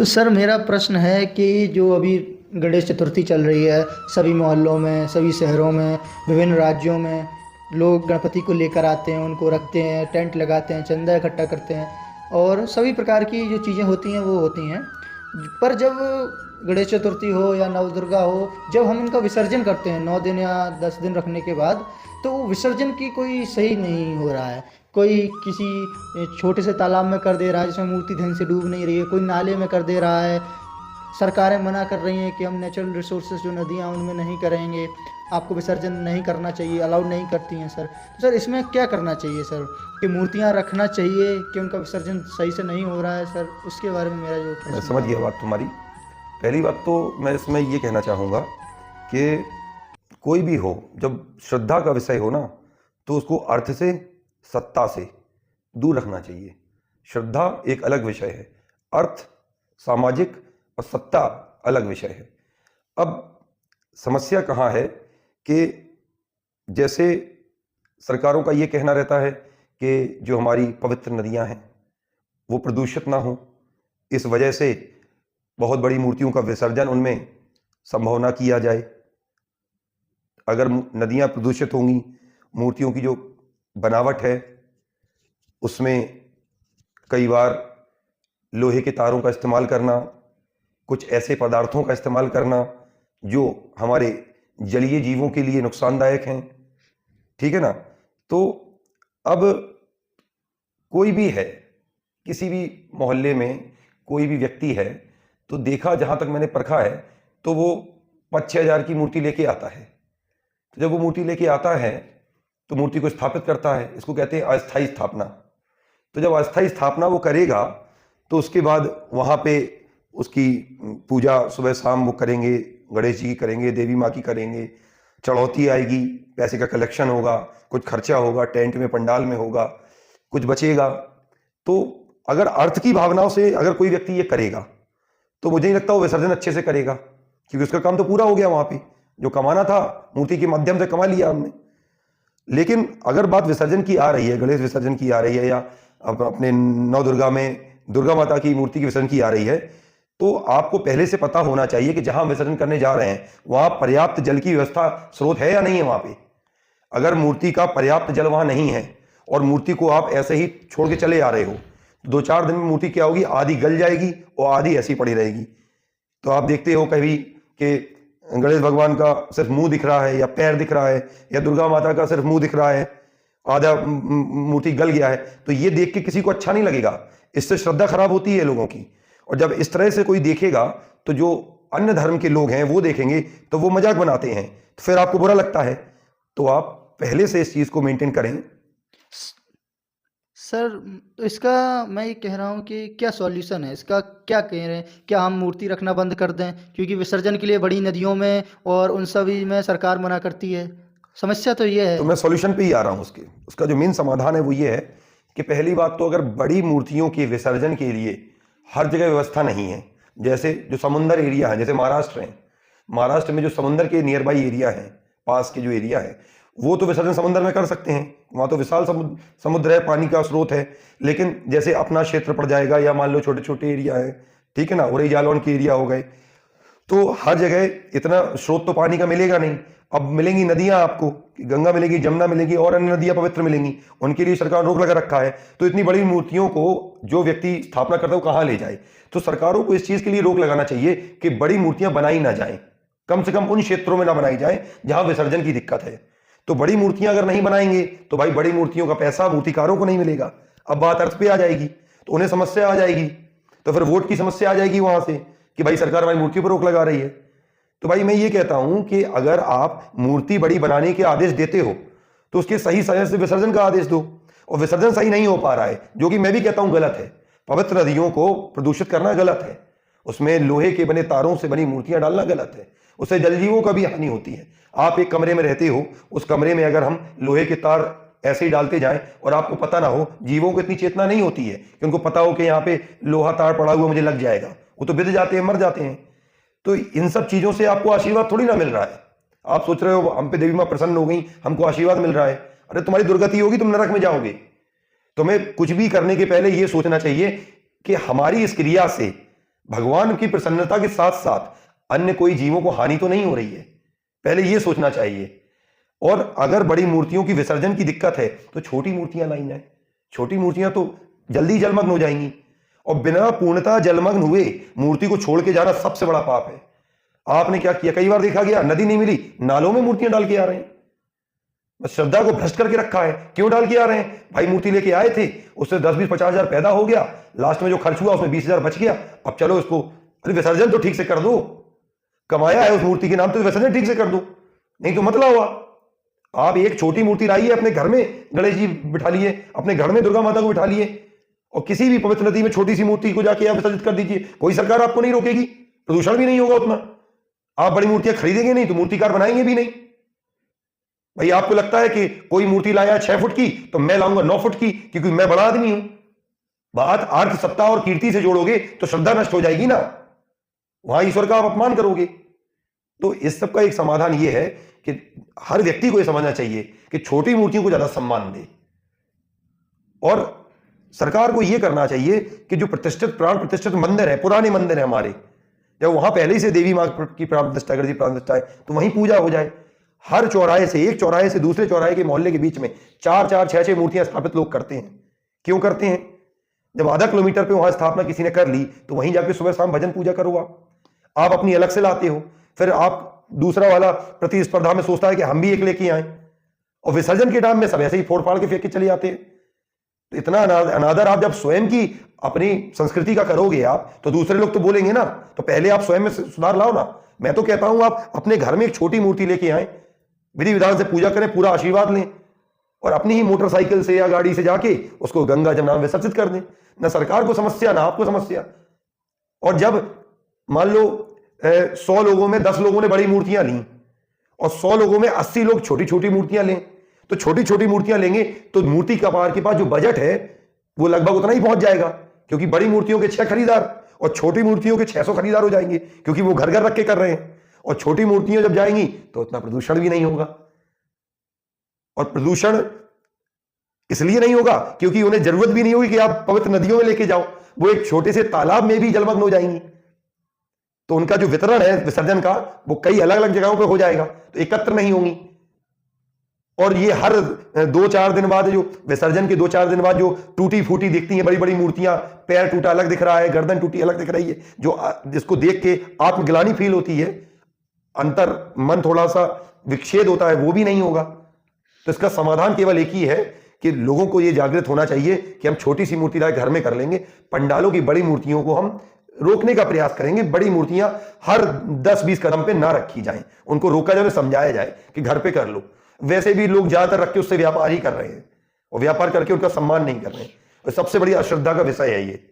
तो सर मेरा प्रश्न है कि जो अभी गणेश चतुर्थी चल रही है, सभी मोहल्लों में, सभी शहरों में, विभिन्न राज्यों में लोग गणपति को लेकर आते हैं, उनको रखते हैं, टेंट लगाते हैं, चंदा इकट्ठा करते हैं और सभी प्रकार की जो चीज़ें होती हैं वो होती हैं। पर जब गणेश चतुर्थी हो या नवदुर्गा हो, जब हम उनका विसर्जन करते हैं 9 दिन या 10 दिन रखने के बाद, तो वो विसर्जन की कोई सही नहीं हो रहा है। कोई किसी छोटे से तालाब में कर दे रहा है जिसमें मूर्ति ढंग से डूब नहीं रही है, कोई नाले में कर दे रहा है। सरकारें मना कर रही हैं कि हम नेचुरल रिसोर्सेज जो नदियाँ उनमें नहीं करेंगे, आपको विसर्जन नहीं करना चाहिए, अलाउड नहीं करती हैं सर। तो सर इसमें क्या करना चाहिए सर? कि मूर्तियाँ रखना चाहिए कि उनका विसर्जन सही से नहीं हो रहा है सर? उसके बारे में मेरा जो मैं प्रश्न समझ है। गया बात तुम्हारी। पहली बात तो मैं इसमें ये कहना चाहूँगा कि कोई भी हो, जब श्रद्धा का विषय हो ना, तो उसको अर्थ से, सत्ता से दूर रखना चाहिए। श्रद्धा एक अलग विषय है, अर्थ, सामाजिक और सत्ता अलग विषय है। अब समस्या कहाँ है कि जैसे सरकारों का ये कहना रहता है कि जो हमारी पवित्र नदियाँ हैं वो प्रदूषित ना हो, इस वजह से बहुत बड़ी मूर्तियों का विसर्जन उनमें संभव ना किया जाए। अगर नदियाँ प्रदूषित होंगी, मूर्तियों की जो बनावट है उसमें कई बार लोहे के तारों का इस्तेमाल करना, कुछ ऐसे पदार्थों का इस्तेमाल करना जो हमारे जलीय जीवों के लिए नुकसानदायक हैं, ठीक है ना। तो अब कोई भी है, किसी भी मोहल्ले में कोई भी व्यक्ति है, तो देखा, जहाँ तक मैंने परखा है, तो वो 5-6 हज़ार की मूर्ति लेके आता है। तो जब वो मूर्ति लेके आता है तो मूर्ति को स्थापित करता है, इसको कहते हैं अस्थायी स्थापना। तो जब अस्थायी स्थापना वो करेगा तो उसके बाद वहाँ पे उसकी पूजा सुबह शाम वो करेंगे, गणेश जी की करेंगे, देवी माँ की करेंगे, चढ़ौती आएगी, पैसे का कलेक्शन होगा, कुछ खर्चा होगा, टेंट में पंडाल में होगा, कुछ बचेगा। तो अगर अर्थ की भावनाओं से अगर कोई व्यक्ति ये करेगा तो मुझे नहीं लगता वो विसर्जन अच्छे से करेगा, क्योंकि उसका काम तो पूरा हो गया। वहाँ पे जो कमाना था मूर्ति के माध्यम से कमा लिया हमने। लेकिन अगर बात विसर्जन की आ रही है, गणेश विसर्जन की आ रही है, या अपने नौ दुर्गा में दुर्गा माता की मूर्ति की विसर्जन की आ रही है, तो आपको पहले से पता होना चाहिए कि जहां विसर्जन करने जा रहे हैं वहां पर्याप्त जल की व्यवस्था, स्रोत है या नहीं है वहां पे। अगर मूर्ति का पर्याप्त जल वहां नहीं है और मूर्ति को आप ऐसे ही छोड़ के चले आ रहे हो, तो 2-4 दिन में मूर्ति क्या होगी, आधी गल जाएगी और आधी ऐसी पड़ी रहेगी। तो आप देखते हो कभी कि गणेश भगवान का सिर्फ मुंह दिख रहा है या पैर दिख रहा है, या दुर्गा माता का सिर्फ मुंह दिख रहा है, आधा मूर्ति गल गया है। तो ये देख के किसी को अच्छा नहीं लगेगा, इससे श्रद्धा खराब होती है लोगों की। और जब इस तरह से कोई देखेगा तो जो अन्य धर्म के लोग हैं वो देखेंगे तो वो मजाक बनाते हैं, तो फिर आपको बुरा लगता है। तो आप पहले से इस चीज को मेंटेन करें। सर तो इसका मैं ये कह रहा हूँ कि क्या सॉल्यूशन है इसका? क्या कह रहे हैं, क्या हम मूर्ति रखना बंद कर दें? क्योंकि विसर्जन के लिए बड़ी नदियों में और उन सभी में सरकार मना करती है। समस्या तो ये तो है। मैं सॉल्यूशन पे ही आ रहा हूँ। उसका जो मेन समाधान है वो ये है कि पहली बात तो अगर बड़ी मूर्तियों के विसर्जन के लिए हर जगह व्यवस्था नहीं है, जैसे जो समुंदर एरिया है, जैसे महाराष्ट्र है, महाराष्ट्र में जो समुंदर के नियर बाई एरिया है, पास के जो एरिया है, वो तो विसर्जन समुद्र में कर सकते हैं, वहाँ तो विशाल समुद्र है, पानी का स्रोत है। लेकिन जैसे अपना क्षेत्र पड़ जाएगा, या मान लो छोटे छोटे एरिया है, ठीक है ना, उरई जालौन के एरिया हो गए, तो हर जगह इतना स्रोत तो पानी का मिलेगा नहीं। अब मिलेंगी नदियां आपको, गंगा मिलेगी, जमुना मिलेगी और अन्य नदियां पवित्र मिलेंगी, उनके लिए सरकार रोक लगा रखा है। तो इतनी बड़ी मूर्तियों को जो व्यक्ति स्थापना करता है वो कहाँ ले जाए? तो सरकारों को इस चीज के लिए रोक लगाना चाहिए कि बड़ी मूर्तियां बनाई ना जाए, कम से कम उन क्षेत्रों में ना बनाई जाए जहां विसर्जन की दिक्कत है। तो बड़ी मूर्तियां अगर नहीं बनाएंगे तो भाई बड़ी मूर्तियों का पैसा मूर्तिकारों को नहीं मिलेगा। अब बात अर्थ पे आ जाएगी तो उन्हें समस्या आ जाएगी, तो फिर वोट की समस्या आ जाएगी वहां से कि भाई सरकार हमारी मूर्ति पर रोक लगा रही है। तो भाई मैं ये कहता हूं कि अगर आप मूर्ति बड़ी बनाने के आदेश देते हो तो उसके सही समय से विसर्जन का आदेश दो। और विसर्जन सही नहीं हो पा रहा है, जो कि मैं भी कहता हूं गलत है। पवित्र नदियों को प्रदूषित करना गलत है, उसमें लोहे के बने तारों से बनी मूर्तियां डालना गलत है, उससे जलजीवों का भी हानि होती है। आप एक कमरे में रहते हो, उस कमरे में अगर हम लोहे के तार ऐसे ही डालते जाएं और आपको पता ना हो, जीवों को इतनी चेतना नहीं होती है कि उनको पता हो कि यहाँ पे लोहा तार पड़ा हुआ मुझे लग जाएगा, वो तो बिध जाते हैं, मर जाते हैं। तो इन सब चीजों से आपको आशीर्वाद थोड़ी ना मिल रहा है। आप सोच रहे हो हम पे देवी मां प्रसन्न हो गई, हमको आशीर्वाद मिल रहा है। अरे तुम्हारी दुर्गति होगी, तुम नरक में जाओगे। तुम्हें कुछ भी करने के पहले यह सोचना चाहिए कि हमारी इस क्रिया से भगवान की प्रसन्नता के साथ साथ अन्य कोई जीवों को हानि तो नहीं हो रही है, पहले ये सोचना चाहिए। और अगर बड़ी मूर्तियों की विसर्जन की दिक्कत है तो छोटी मूर्तियां लाई जाए, छोटी मूर्तियां तो जल्दी जलमग्न हो जाएंगी। और बिना पूर्णता जलमग्न हुए मूर्ति को छोड़ के जाना सबसे बड़ा पाप है। आपने क्या किया, कई बार देखा गया नदी नहीं मिली, नालों में मूर्तियां डाल के आ रहे हैं। बस श्रद्धा को भ्रष्ट करके रखा है। क्यों डाल के आ रहे हैं भाई? मूर्ति लेके आए थे, उससे 10-20-50 हजार पैदा हो गया, लास्ट में जो खर्च हुआ उसमें 20 हजार बच गया। अब चलो इसको, अरे विसर्जन तो ठीक से कर दो, कमाया है उस मूर्ति के नाम, तो विसर्जन ठीक से कर दो, नहीं तो मत लाओ। आप एक छोटी मूर्ति लाइए, अपने घर में गणेश जी बिठा लिए, अपने घर में दुर्गा माता को बिठा लिए, और किसी भी पवित्र नदी में छोटी सी मूर्ति को जाके आप विसर्जित कर दीजिए, कोई सरकार आपको नहीं रोकेगी, प्रदूषण भी नहीं होगा उतना। आप बड़ी मूर्तियां खरीदेंगे नहीं तो मूर्तिकार बनाएंगे भी नहीं। भाई आपको लगता है कि कोई मूर्ति लाया 6 फुट की तो मैं लाऊंगा 9 फुट की, क्योंकि मैं बड़ा आदमी हूं। बात अर्थ, सत्ता और कीर्ति से जोड़ोगे तो श्रद्धा नष्ट हो जाएगी ना, वहां ईश्वर का आप अपमान करोगे। तो इस सब का एक समाधान यह है कि हर व्यक्ति को यह समझना चाहिए कि छोटी मूर्तियों को ज्यादा सम्मान दे, और सरकार को यह करना चाहिए कि जो प्रतिष्ठित, प्राण प्रतिष्ठित मंदिर है, पुराने मंदिर है हमारे, जब वहां पहले ही से देवी मां की प्राण प्रतिष्ठा कर दी, प्राण प्रतिष्ठा है, तो वहीं पूजा हो जाए। हर चौराहे से, एक चौराहे से दूसरे चौराहे के मोहल्ले के बीच में 4-4, 6-6 मूर्तियां स्थापित लोग करते हैं। क्यों करते हैं? जब आधा किलोमीटर पे वहां स्थापना किसी ने कर ली तो वहीं जाके सुबह शाम भजन पूजा करो। आप अपनी अलग से लाते हो, फिर आप दूसरा वाला प्रतिस्पर्धा में सोचता है कि हम भी एक लेके आए, और विसर्जन के टाइम में सब ऐसे ही फोड़ फाड़ के फेंक के चले जाते हैं। तो इतना अनादर आप जब स्वयं की अपनी संस्कृति का करोगे आप, तो दूसरे लोग तो बोलेंगे ना, तो पहले आप स्वयं में सुधार लाओ ना। मैं तो कहता हूं आप अपने घर में एक छोटी मूर्ति लेके आए, विधि विधान से पूजा करें, पूरा आशीर्वाद लें, और अपनी ही मोटरसाइकिल से या गाड़ी से जाके उसको गंगा जमुना में विसर्जित कर दें। ना सरकार को समस्या, ना आपको समस्या। और जब मान लो 100 लोगों में 10 लोगों ने बड़ी मूर्तियां ली और 100 लोगों में 80 लोग छोटी छोटी मूर्तियां लें, तो छोटी छोटी मूर्तियां लेंगे तो मूर्ति कपार के पास जो बजट है वो लगभग उतना ही पहुंच जाएगा, क्योंकि बड़ी मूर्तियों के 6 खरीदार और छोटी मूर्तियों के 600 खरीदार हो जाएंगे, क्योंकि वो घर घर रख के कर रहे हैं। और छोटी मूर्तियां जब जाएंगी तो उतना प्रदूषण भी नहीं होगा। और प्रदूषण इसलिए नहीं होगा क्योंकि उन्हें जरूरत भी नहीं होगी कि आप पवित्र नदियों में लेके जाओ, वो एक छोटे से तालाब में भी जलमग्न हो जाएंगी। तो उनका जो वितरण है विसर्जन का, वो कई अलग अलग जगहों पे हो जाएगा, तो एकत्र नहीं होंगी। और ये हर 2-4 दिन बाद, जो विसर्जन के 2-4 दिन बाद जो टूटी फूटी दिखती हैं बड़ी बड़ी मूर्तियां, पैर टूटा अलग दिख रहा है, गर्दन टूटी अलग दिख रही है, जो जिसको देख के आत्मग्लानि फील होती है, अंतर मन थोड़ा सा विक्षेद होता है, वो भी नहीं होगा। तो इसका समाधान केवल एक ही है कि लोगों को यह जागृत होना चाहिए कि हम छोटी सी मूर्ति लाए घर में कर लेंगे, पंडालों की बड़ी मूर्तियों को हम रोकने का प्रयास करेंगे। बड़ी मूर्तियां हर 10-20 कदम पे ना रखी जाएं, उनको रोका जाए, समझाया जाए कि घर पे कर लो। वैसे भी लोग ज्यादातर रख के उससे व्यापार ही कर रहे हैं, और व्यापार करके उनका सम्मान नहीं कर रहे हैं। सबसे बड़ी अश्रद्धा का विषय है ये।